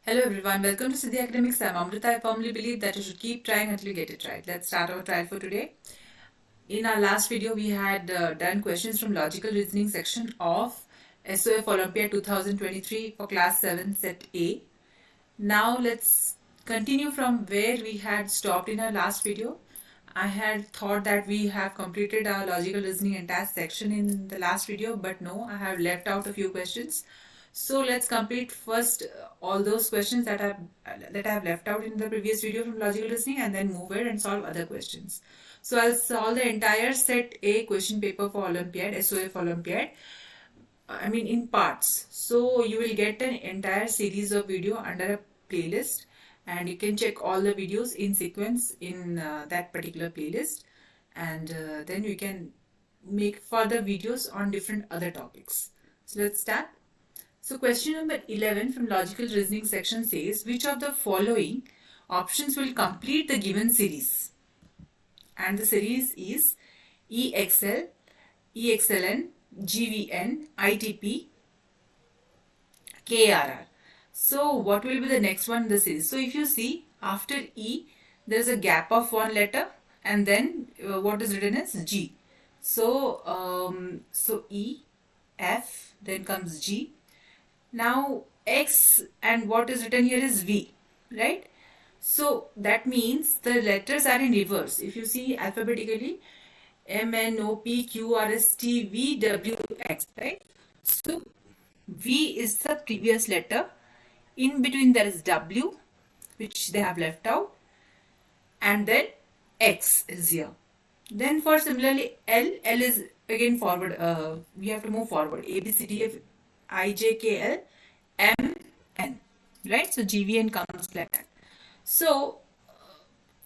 Hello everyone, welcome to Siddhi Academics. I'm Amrita. I firmly believe that you should keep trying until you get it right. Let's start our trial for today. In our last video, we had done questions from logical reasoning section of SOF Olympiad 2023 for class 7 set A. Now let's continue from where we had stopped in our last video. I had thought that we have completed our logical reasoning entire section in the last video, but no, I have left out a few questions. So let's complete first all those questions that I have left out in the previous video from logical reasoning, and then move ahead and solve other questions. So I'll solve the entire set A question paper for Olympiad, SOF Olympiad. In parts. So you will get an entire series of video under a playlist, and you can check all the videos in sequence in that particular playlist, and then you can make further videos on different other topics. So let's start. So question number 11 from logical reasoning section says, which of the following options will complete the given series? And the series is EXL, EXLN, GVN, ITP, KRR. So what will be the next one in the series? So if you see, after E, there is a gap of one letter, and then what is written as G. So E, F, then comes G. Now X and what is written here is V, right? So that means the letters are in reverse. If you see alphabetically, M, N, O, P, Q, R, S, T, V, W, X, right? So V is the previous letter. In between there is W, which they have left out, and then X is here. Then for similarly L is again forward. We have to move forward. A, B, C, D, F, I, J, K, L, M, N, right? So G, V, N comes like that. So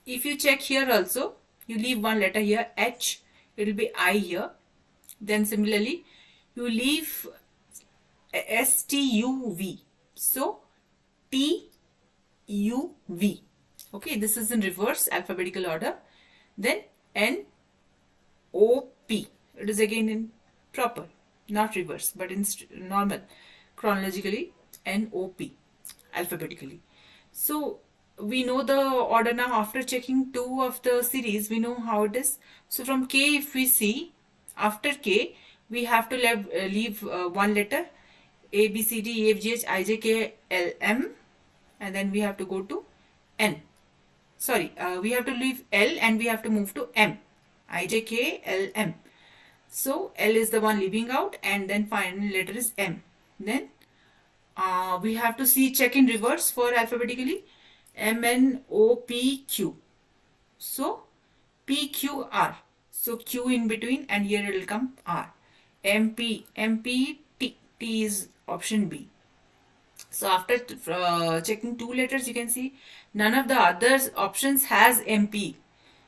if you check here also, you leave one letter here, H, it will be I here. Then similarly, you leave S, T, U, V. So T, U, V. Okay, this is in reverse alphabetical order. Then N, O, P. It is again in proper, not reverse, but in normal, chronologically, N, O, P, alphabetically. So we know the order now. After checking two of the series, we know how it is. So from K, if we see, after K, we have to leave one letter, A, B, C, D, E, F, G, H, I, J, K, L, M, and then we have to go to N. Sorry, we have to leave L and we have to move to M. I, J, K, L, M. So L is the one leaving out, and then final letter is M. Then we have to check in reverse for alphabetically. M, N, O, P, Q. So P, Q, R. So Q in between, and here it will come R. M, P, T. T is option B. So after checking two letters, you can see none of the other options has MP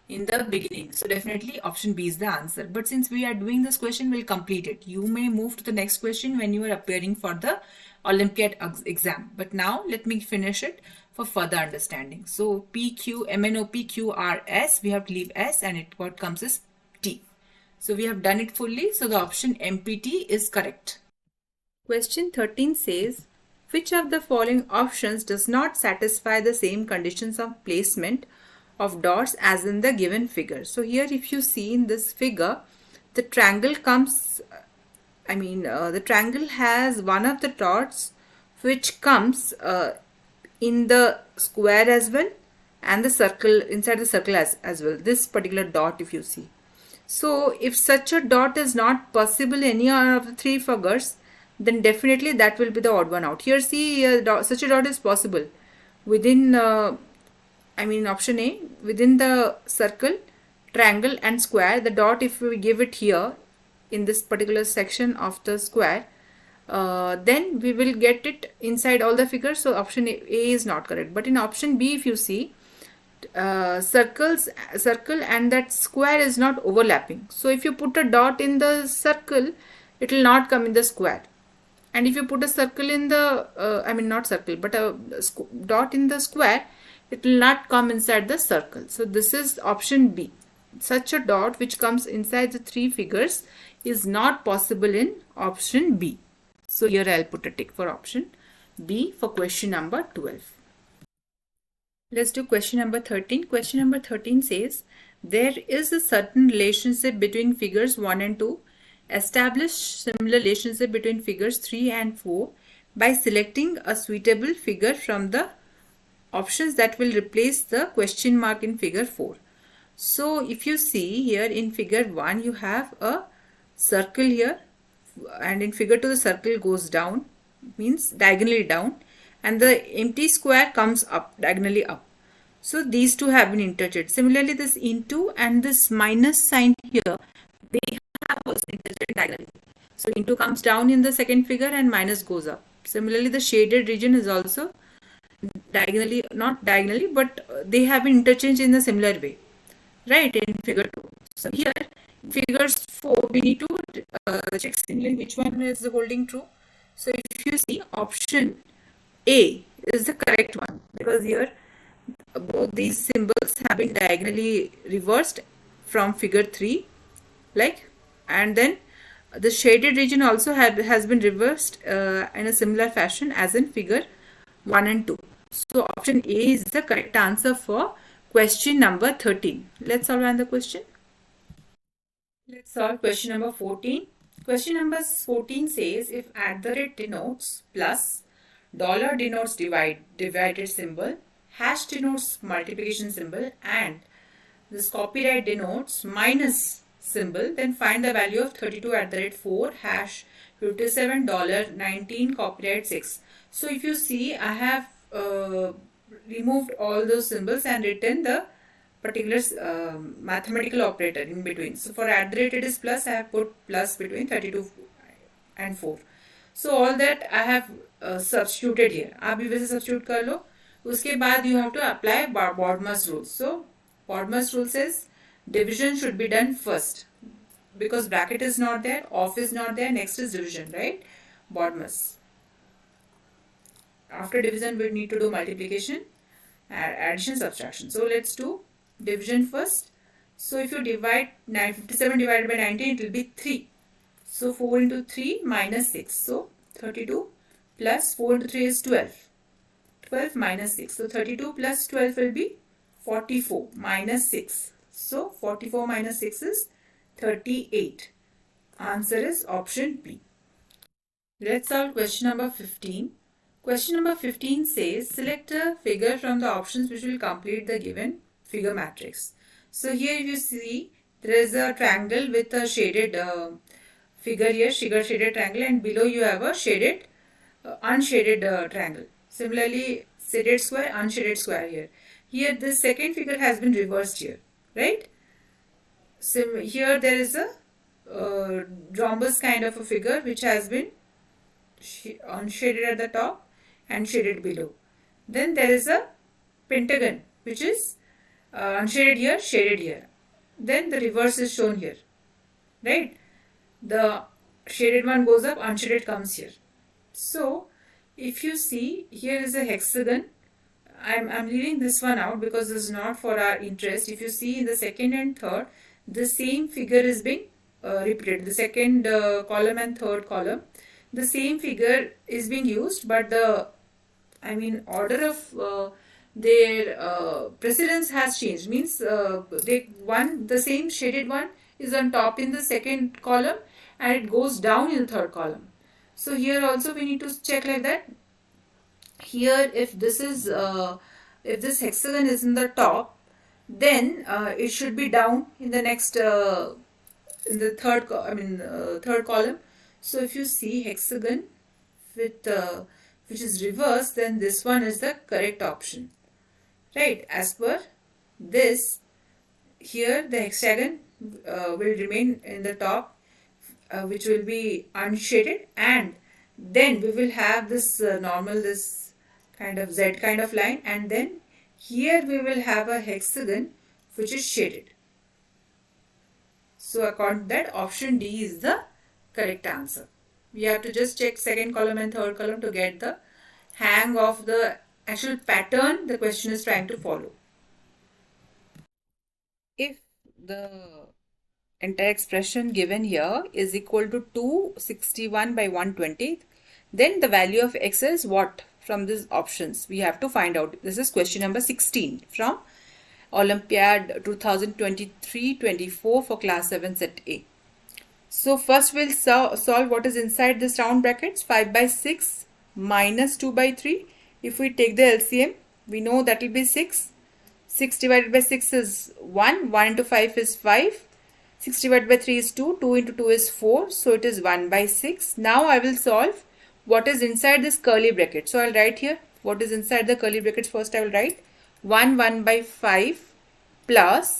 in the beginning. So definitely option B is the answer. But since we are doing this question, we'll complete it. You may move to the next question when you are appearing for the Olympiad exam. But now let me finish it for further understanding. So P, Q, M, N, O, P, Q, R, S. We have to leave S, and what comes is T. So we have done it fully. So the option MPT is correct. Question 13 says, which of the following options does not satisfy the same conditions of placement of dots as in the given figure? So here if you see in this figure, the triangle comes, the triangle has one of the dots which comes in the square as well, and the circle, inside the circle as well. This particular dot if you see. So if such a dot is not possible in any of the three figures, then definitely that will be the odd one out. Here see, such a dot is possible within option A, within the circle, triangle and square. The dot, if we give it here in this particular section of the square, then we will get it inside all the figures. So option A is not correct. But in option B, if you see, circle and that square is not overlapping. So if you put a dot in the circle, it will not come in the square. And if you put a circle in the, not circle, but a dot in the square, it will not come inside the circle. So this is option B. Such a dot which comes inside the three figures is not possible in option B. So here I'll put a tick for option B for question number 12. Let's do question number 13. Question number 13 says, there is a certain relationship between figures 1 and 2. Establish similar relationship between figures 3 and 4 by selecting a suitable figure from the options that will replace the question mark in figure 4. So if you see here in figure 1, you have a circle here, and in figure 2 the circle goes down, means diagonally down, and the empty square comes up, diagonally up. So these two have been interchanged. Similarly, this into and this minus sign here, they have also interchanged diagonally. So into comes down in the second figure and minus goes up. Similarly, the shaded region is also diagonally, not diagonally, but they have been interchanged in a similar way, right, in figure 2. So here, figures 4, we need to check similarly which one is holding true. So if you see, option A is the correct one, because here both these symbols have been diagonally reversed from figure 3, like, and then the shaded region also has been reversed in a similar fashion as in figure 1 and 2. So option A is the correct answer for question number 13. Let's solve another question. Let's solve question number 14. Question number 14 says, if @ denotes plus, dollar denotes divided symbol, hash denotes multiplication symbol, and this copyright denotes minus symbol, then find the value of 32 @4 hash $57 copyright 6. So if you see, I have removed all those symbols and written the particular mathematical operator in between. So for @ it is plus, I have put plus between 32 and 4. So all that I have substituted here. आप भी वैसे substitute कर लो. उसके बाद you have to apply Bodmer's rule. So Bodmer's rule says division should be done first, because bracket is not there, off is not there, next is division, right? Bodmer's. After division, we need to do multiplication, addition, subtraction. So let's do division first. So if you divide 57 divided by 19, it will be 3. So 4 into 3 minus 6. So 32 plus 4 into 3 is 12. 12 minus 6. So 32 plus 12 will be 44 minus 6. So 44 minus 6 is 38. Answer is option B. Let's solve question number 15. Question number 15 says, select a figure from the options which will complete the given figure matrix. So here you see there is a triangle with a shaded figure here, shaded triangle, and below you have a shaded, unshaded triangle. Similarly, shaded square, unshaded square here. Here this second figure has been reversed here, right? So here there is a rhombus kind of a figure which has been unshaded at the top and shaded below. Then there is a pentagon which is unshaded here, shaded here. Then the reverse is shown here, right? The shaded one goes up, unshaded comes here. So if you see, here is a hexagon. I'm leaving this one out because this is not for our interest. If you see in the second and third, the same figure is being repeated. The second column and third column, the same figure is being used, but the order of their precedence has changed. Means the same shaded one is on top in the second column and it goes down in the third column. So here also we need to check like that. Here if this is if this hexagon is in the top, then it should be down in the next in the third column. So if you see hexagon with which is reversed, then this one is the correct option, right? As per this, here the hexagon will remain in the top, which will be unshaded, and then we will have this normal, this kind of Z kind of line, and then here we will have a hexagon which is shaded. So according to that, option D is the correct answer. We have to just check second column and third column to get the hang of the actual pattern the question is trying to follow. If the entire expression given here is equal to 261 by 120, then the value of x is what? from these options. We have to find out. This is question number 16 from Olympiad 2023-24 for class 7 set A. So first we'll solve what is inside this round brackets. 5 by 6 minus 2 by 3. If we take the LCM, we know that will be 6. 6 divided by 6 is 1. 1 into 5 is 5. 6 divided by 3 is 2. 2 into 2 is 4. So it is 1 by 6. Now I will solve what is inside this curly bracket. So I'll write here what is inside the curly brackets. First I will write 1 by 5 plus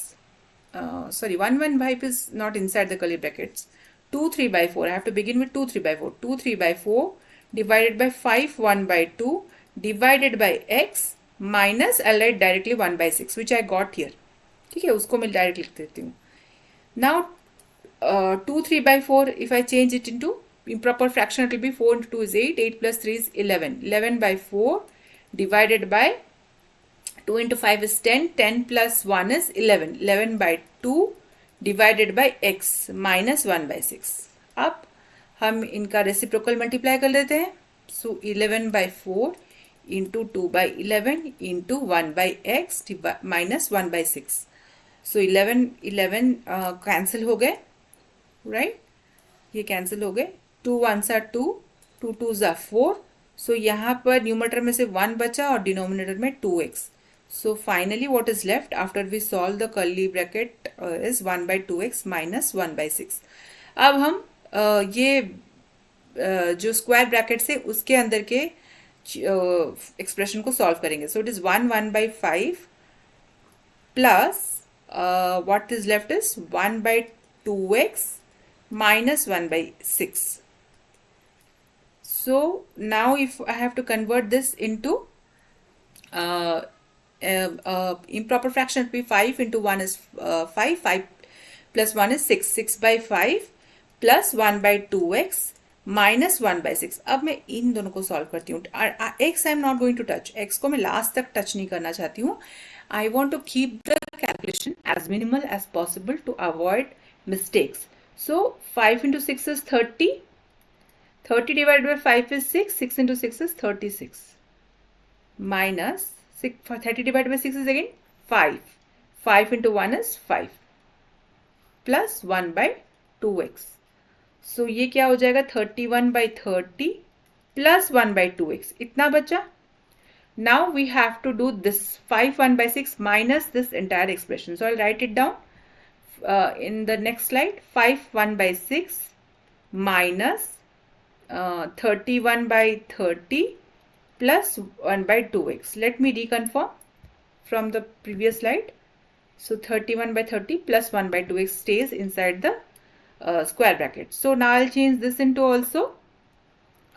1 by 5 is not inside the curly brackets. 2 3 by 4. I have to begin with 2 3 by 4. 2 3 by 4 divided by 5 1 by 2 divided by x minus I'll write directly 1 by 6 which I got here. ठीक है, उसको मैं direct लिख देती हूँ. Now 2 3 by 4, if I change it into improper fraction, it will be 4 into 2 is 8. 8 plus 3 is 11. 11 by 4 divided by 2 into 5 is 10. 10 plus 1 is 11. 11 by 2 divided by x minus 1 by 6. अब हम इनका रेसिप्रोकल मल्टीप्लाई कर लेते हैं. So 11 by 4 into 2 by 11 into 1 by x minus 1 by 6. So 11 cancel हो गए, right? ये cancel हो गए. 2 ones are 2, 2 twos are 4. So यहाँ पर न्यूमरेटर में से 1 बचा और डिनोमिनेटर में 2x. So finally what is left after we solve the curly bracket is 1 by 2x minus 1 by 6. अब हम ये जो स्क्वायर ब्रैकेट से उसके अंदर के एक्सप्रेशन को सॉल्व करेंगे. So it is 1 by 5 plus what is left is 1 by 2x minus 1 by 6. So now if I have to convert this into improper fraction, it will be 5 into 1 is 5. 5 plus 1 is 6. 6 by 5 plus 1 by 2x minus 1 by 6. अब मैं इन दोनों को solve करती हूँ. x I am not going to touch. x को मैं last तक touch नहीं करना चाहती हूँ. I want to keep the calculation as minimal as possible to avoid mistakes. So 5 into 6 is 30. 30 divided by 5 is 6. 6 into 6 is 36. Minus 30 divided by 6 is again 5. 5 into 1 is 5. Plus 1 by 2x. So ये क्या हो जाएगा 31 by 30 plus 1 by 2x. इतना बचा. Now we have to do this 5 1 by 6 minus this entire expression. So I'll write it down in the next slide. 5 1 by 6 minus 31 by 30 plus 1 by 2x. Let me reconfirm from the previous slide. So 31 by 30 plus 1 by 2x stays inside the square bracket. So now I'll change this into also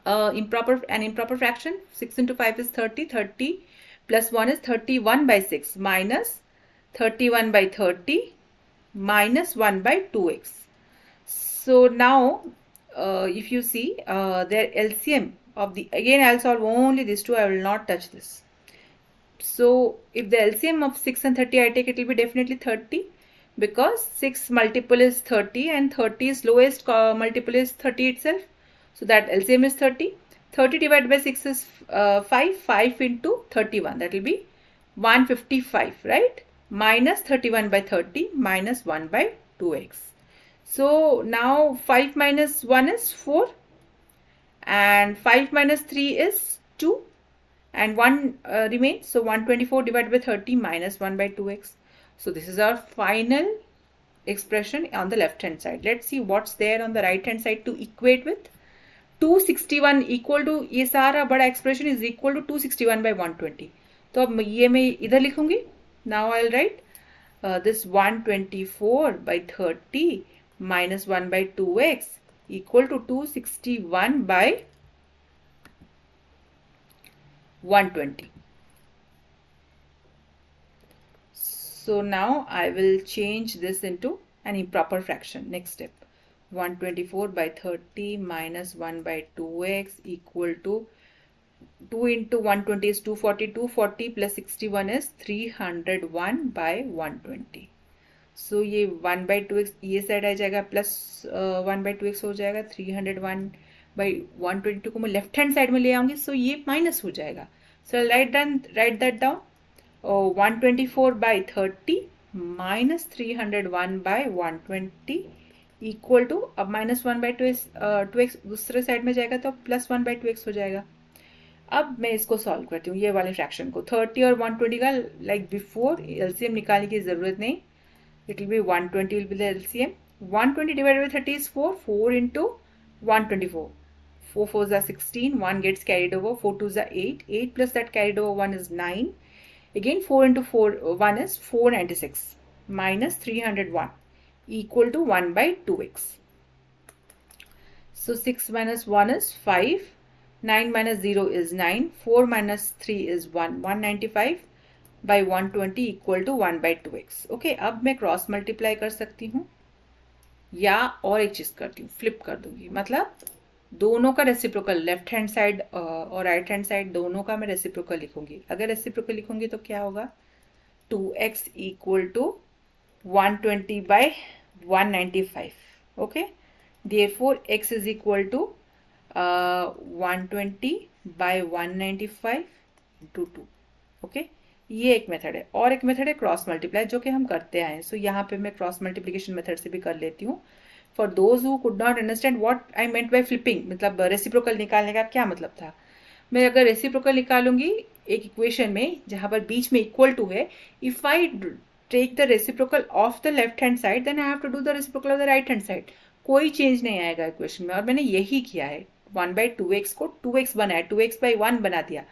improper fraction. 6 into 5 is 30. 30 plus 1 is 31 by 6 minus 31 by 30 minus 1 by 2x. So now if you see their LCM of the, again I'll solve only these two. I will not touch this. So if the LCM of 6 and 30 I take, it will be definitely 30 because 6 multiple is 30 and 30's lowest multiple is 30 itself. So that LCM is 30. 30 divided by 6 is 5. 5 into 31. That will be 155, right? Minus 31 by 30 minus 1 by 2x. So now 5 minus 1 is 4. And 5 minus 3 is 2. And 1 remains. So 124 divided by 30 minus 1 by 2x. So this is our final expression on the left hand side. Let's see what's there on the right hand side to equate with. 261 equal to, ये सारा बड़ा expression is equal to 261 by 120. तो अब ये मैं इधर लिखूंगी. Now I'll write this 124 by 30 minus 1 by 2x equal to 261 by 120. So now I will change this into an improper fraction. Next step. 124 by 30 minus 1 by 2x equal to 2 into 120 is 240. 240 plus 61 is 301 by 120. So ये 1 by 2x ये side आ जाएगा plus 1 by 2x हो जाएगा. 301 by 122 को मैं left hand side में ले आऊंगी, सो ये माइनस हो जाएगा. So right that down. 124 by 30 minus 301 by 120 equal to, अब माइनस 1/2x दूसरे साइड में जाएगा तो प्लस 1/2x हो जाएगा. अब मैं इसको सॉल्व करती हूँ, ये वाले फ्रैक्शन को. 30 और 120 का लाइक बिफोर एलसीएम निकालने की जरूरत नहीं. It will B 120 will be the LCM. 120 divided by 30 is 4. 4 into 124. 4 4s are 16. 1 gets carried over. 4 2s are 8. 8 plus that carried over 1 is 9. Again 4 into 4 1 is 496 minus 301 equal to 1 by 2x. So 6 minus 1 is 5. 9 minus 0 is 9. 4 minus 3 is 1. 195 by 120 equal to 1 by 2x. Okay, अब मैं cross multiply कर सकती हूँ या और एक चीज करती हूँ, फ्लिप कर दूंगी. मतलब दोनों का रेसिप्रोकल, लेफ्ट हैंड साइड और राइट हैंड साइड दोनों का मैं रेसिप्रोकल लिखूंगी. अगर रेसिप्रोकल लिखूंगी तो क्या होगा, 2x equal to 120 by 195. Okay, therefore x is equal to 120 by 195 into 2. Okay, ये एक मेथड है. और एक मेथड है क्रॉस मल्टीप्लाई, जो कि हम करते आए हैं. सो यहाँ पे मैं क्रॉस मल्टीप्लिकेशन मेथड से भी कर लेती हूँ. For those who could not understand what I meant by flipping, मतलब रेसिप्रोकल निकालने का क्या मतलब था. मैं अगर रेसिप्रोकल निकालूंगी एक इक्वेशन में जहां पर बीच में इक्वल टू है, if I take the reciprocal of the left hand side then I have to do the reciprocal of the right hand side. कोई चेंज नहीं आएगा इक्वेशन में, और मैंने यही किया है. 1/2x को 2x बनाया, 2x/1 बना दिया,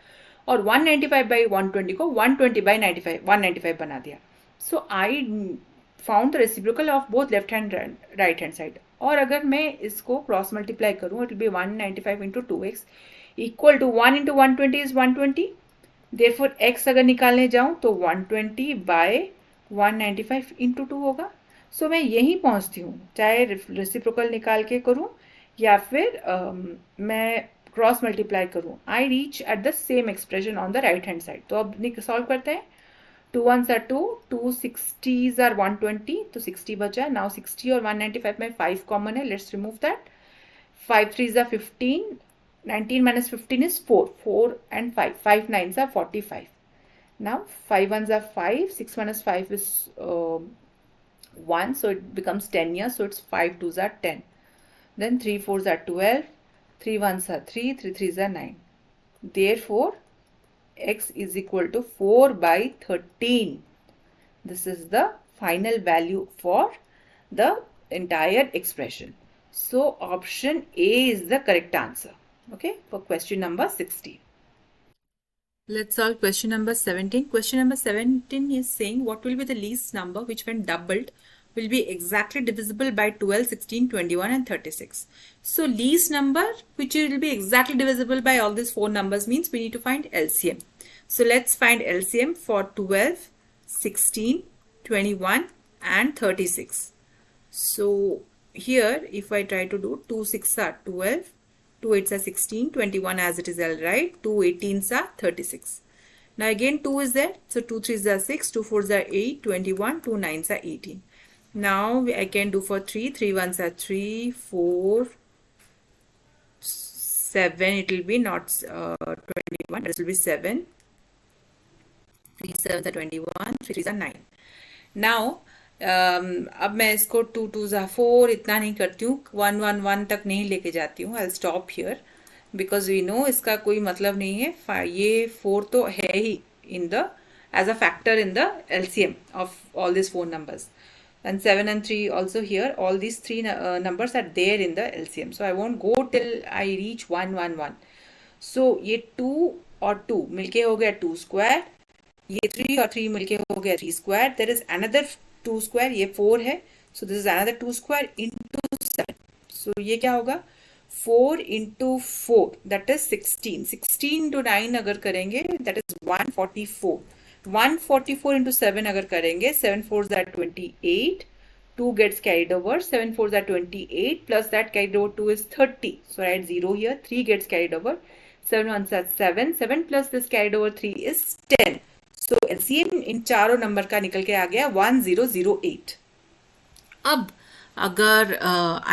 और 195/120 को 120/95 बना दिया. So I found the reciprocal of both left hand right hand side. और अगर मैं इसको क्रॉस मल्टीप्लाई करूँ, it will be 195 into 2x equal to 1 into 120 is 120. Therefore x अगर निकालने जाऊं तो 120 by 195 into 2 होगा. सो मैं यहीं पहुंचती हूँ, चाहे रेसिप्रोकल निकाल के करूँ या फिर मैं क्रॉस मल्टीप्लाई करूँ. I reach at the same expression on the right hand side. तो अब सॉल्व करते हैं. 2 1s are 2, 2 60s are 120, तो 60 बचा. नाउ 60 और 195 में 5 कॉमन है, let's remove that. 5 3s are 15. 19 minus 15 is 4. 4 and 5. 5 9s are 45. Now 5 1s are 5. 6 minus 5 is 1. So it becomes 10 years. So it's 5 2s are 10. Then 3 4s are 12. 3 1s are 3. 3 3s are 9. Therefore, x is equal to 4 by 13. This is the final value for the entire expression. So option A is the correct answer. Okay, for question number 16. Let's solve question number 17. Question number 17 is saying what will be the least number which when doubled will be exactly divisible by 12, 16, 21 and 36. So least number which will be exactly divisible by all these four numbers means we need to find LCM. So let's find LCM for 12, 16, 21 and 36. So here if I try to do 2 6 are 12, 2 8s are 16, 21 as it is L, right? 2 18s are 36. Now again 2 is there. So 2 3s are 6, 2 4s are 8, 21, 2 9s are 18. Now I can do for 3, 3 1s are 3, 4, 7, it will be not 21, it will be 7. 3 7s are 21, 3 3s are 9. Now अब मैं इसको 2 2s are 4 इतना नहीं करती हूँ, 1 1 1 तक नहीं लेके जाती हूँ. I'll stop here because we know इसका कोई मतलब नहीं है. ये 4 तो है ही in the as a factor in the LCM of all these four numbers, and 7 and 3 also here. All these three numbers are there in the LCM. So I won't go till I reach 1 1 1. So ये 2 और 2 मिलके हो गया 2 square. ये 3 और 3 मिलके हो गया 3 square. There is another 2 square, ये 4 है. So this is another 2 square into 7. So ये क्या होगा 4 into 4 that is 16. 16 into 9 अगर करेंगे that is 144. 144 into 7 अगर करेंगे 7 4s are 28. 2 gets carried over. 7 4s are 28 plus that carried over 2 is 30. So write 0 here. 3 gets carried over. 7 1s are 7. 7 plus this carried over 3 is 10. So LCM इन चारों number का निकल के आ गया 1008. अब अगर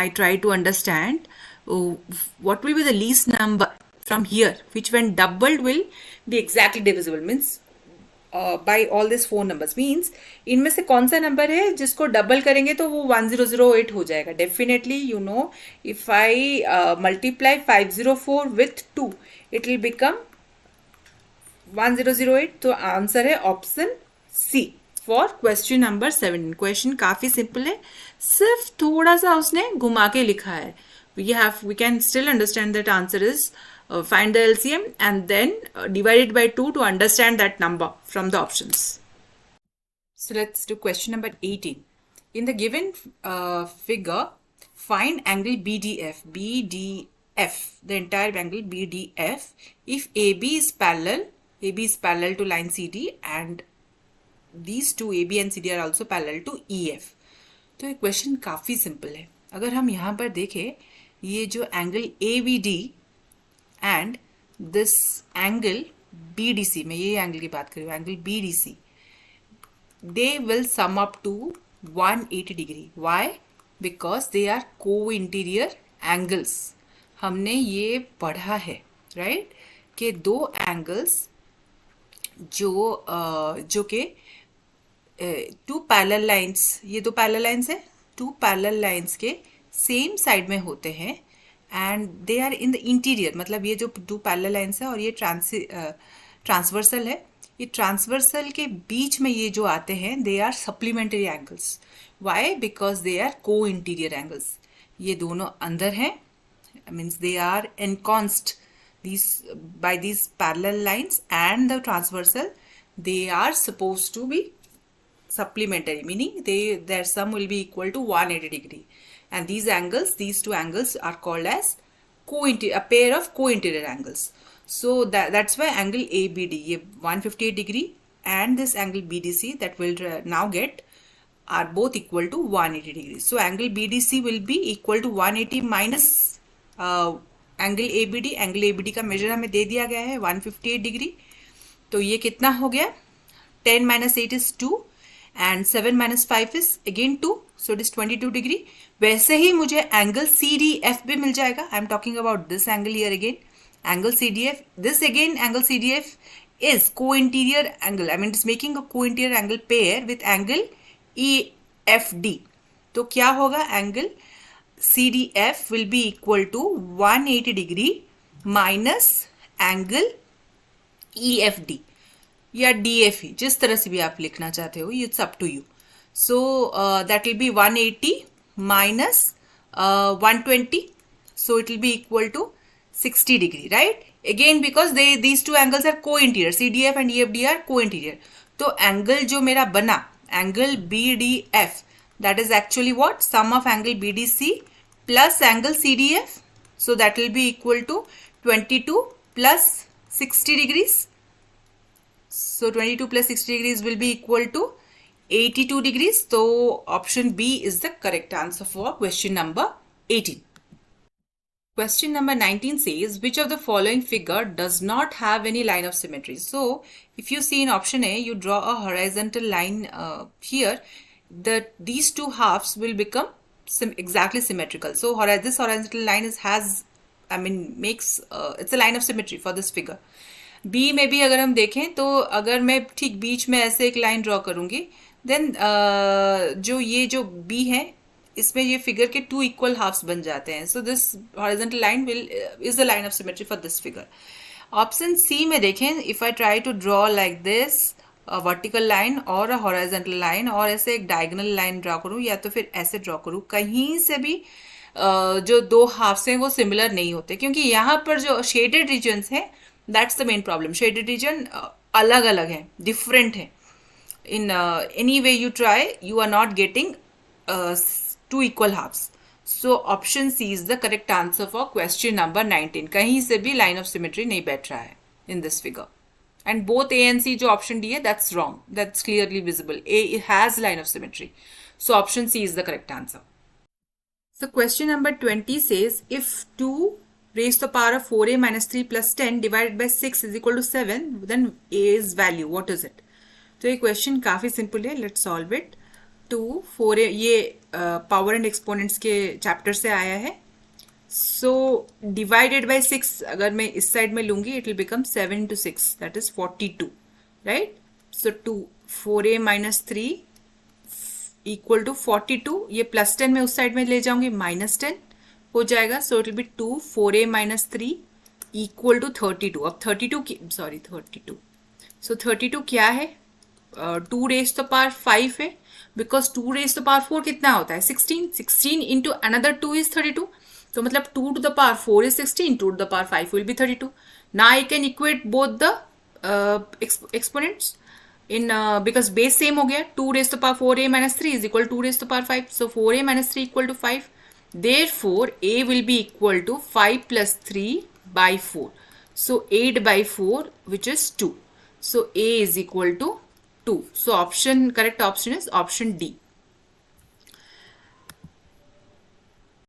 I try to understand what will be the least number from here which when doubled will be exactly divisible, means by all these four numbers, means इनमें से कौन सा नंबर है जिसको डबल करेंगे तो वो 1008 हो जाएगा. Definitely you know if I multiply 504 with 2 it will become 1008. तो आंसर है ऑप्शन सी फॉर क्वेश्चन नंबर 17. क्वेश्चन काफी सिंपल है, सिर्फ थोड़ा सा उसने घुमा के लिखा है. we can still understand that answer is find the LCM and then divide it by 2 to understand that number from the options. So let's do question number 18. In the given figure, find angle BDF. The entire angle BDF. If AB is parallel to line CD and these two AB and CD are also parallel to EF. तो ये question काफ़ी simple है. अगर हम यहाँ पर देखें, ये जो angle ABD and this angle BDC, मैं ये एंगल की बात कर रही हूँ, angle BDC, they will sum up to 180 degree. Why? Because they are co-interior angles. हमने ये पढ़ा है, राइट, कि दो एंगल्स जो के टू पैरेलल लाइंस, ये दो पैरेलल लाइंस है, टू पैरेलल लाइंस के सेम साइड में होते हैं and they are in the interior. मतलब ये जो टू पैरेलल लाइंस है और ये ट्रांसवर्सल है, ये ट्रांसवर्सल के बीच में ये जो आते हैं they are supplementary angles. Why? Because they are co interior angles. ये दोनों अंदर हैं, means they are enclosed by these parallel lines and the transversal. They are supposed to be supplementary, meaning their sum will be equal to 180 degree. And these two angles are called as a pair of co-interior angles. So that's why angle ABD, ये 158 degree, and this angle BDC that will now get are both equal to 180 degrees. So angle BDC will be equal to 180 minus angle ABD. Angle ABD का major हमें दे दिया गया है 158 degree. तो ये कितना हो गया? 10 minus 8 is 2 and 7 minus 5 is again 2. So it is 22 degree. वैसे ही मुझे एंगल CDF भी मिल जाएगा. I am talking about this angle here again. Angle CDF, this again angle CDF is co-interior angle. I mean it's making a co-interior angle pair with angle EFD. तो क्या होगा? Angle CDF will be equal to 180 degree minus angle EFD या DFE, जिस तरह से भी आप लिखना चाहते हो, it's up to you. So that will be 180 minus 120. So it will be equal to 60 degree, right? Again because these two angles are co-interior, CDF and EFD are co-interior. तो एंगल जो मेरा बना, angle BDF, that is actually what? Sum of angle BDC plus angle CDF. So that will be equal to 22 plus 60 degrees. So 22 plus 60 degrees will be equal to 82 degrees. So option B is the correct answer for question number 18. Question number 19 says, which of the following figure does not have any line of symmetry? So if you see in option A, you draw a horizontal line here. These two halves will become exactly symmetrical. So this horizontal line makes it's a line of symmetry for this figure. B में भी अगर हम देखें तो अगर मैं ठीक बीच में ऐसे एक लाइन ड्रॉ करूँगी, देन ये जो B है इसमें ये फिगर के टू इक्वल हाफ्स बन जाते हैं. So this horizontal line is the line of symmetry for this figure. Option C में देखें, if I try to draw like this vertical line और अ हॉरिजॉन्टल लाइन और ऐसे एक डायगोनल लाइन ड्रॉ करूँ या तो फिर ऐसे ड्रॉ करूँ, कहीं से भी जो दो हाफ्स हैं वो सिमिलर नहीं होते, क्योंकि यहाँ पर जो शेडेड रीजन्स हैं that's the main problem. Shaded region अलग अलग हैं, डिफरेंट हैं. In any way you try, you are not getting two equal halves. So option C is the correct answer for question number 19. कहीं से भी line of symmetry नहीं बैठ रहा है in this figure. And both A and C जो option D है, that's wrong. That's clearly visible. A has line of symmetry. So option C is the correct answer. So question number 20 says, if 2 raised to the power of 4a minus 3 plus 10 divided by 6 is equal to 7, then A's value, what is it? तो ये question काफ़ी simple है. Let's solve it. 2 4a ये power and exponents के chapter से आया है. So divided by 6 अगर मैं इस साइड में लूंगी it will become 7 into 6 that is 42, right. So 4a minus 3 equal to 42. ये +10 में उस साइड में ले जाऊंगी, -10 हो जाएगा. So it will be 2 4a minus 3 equal to 32. अब 32 सो 32 क्या है? 2 raised to the power 5 है, because 2 raised to the power 4 कितना होता है? 16 into another 2 is 32. तो मतलब 2 to the power 4 is 16, 2 to the power 5 will be 32. Now I can equate both the exponents in because base same हो गया. 2 raised to the power 4a minus 3 is equal to 2 raised to the power 5. So 4a minus 3 equal to 5. Therefore a will be equal to 5 plus 3 by 4. So 8 by 4 which is 2. So a is equal to 2. So correct option is option D.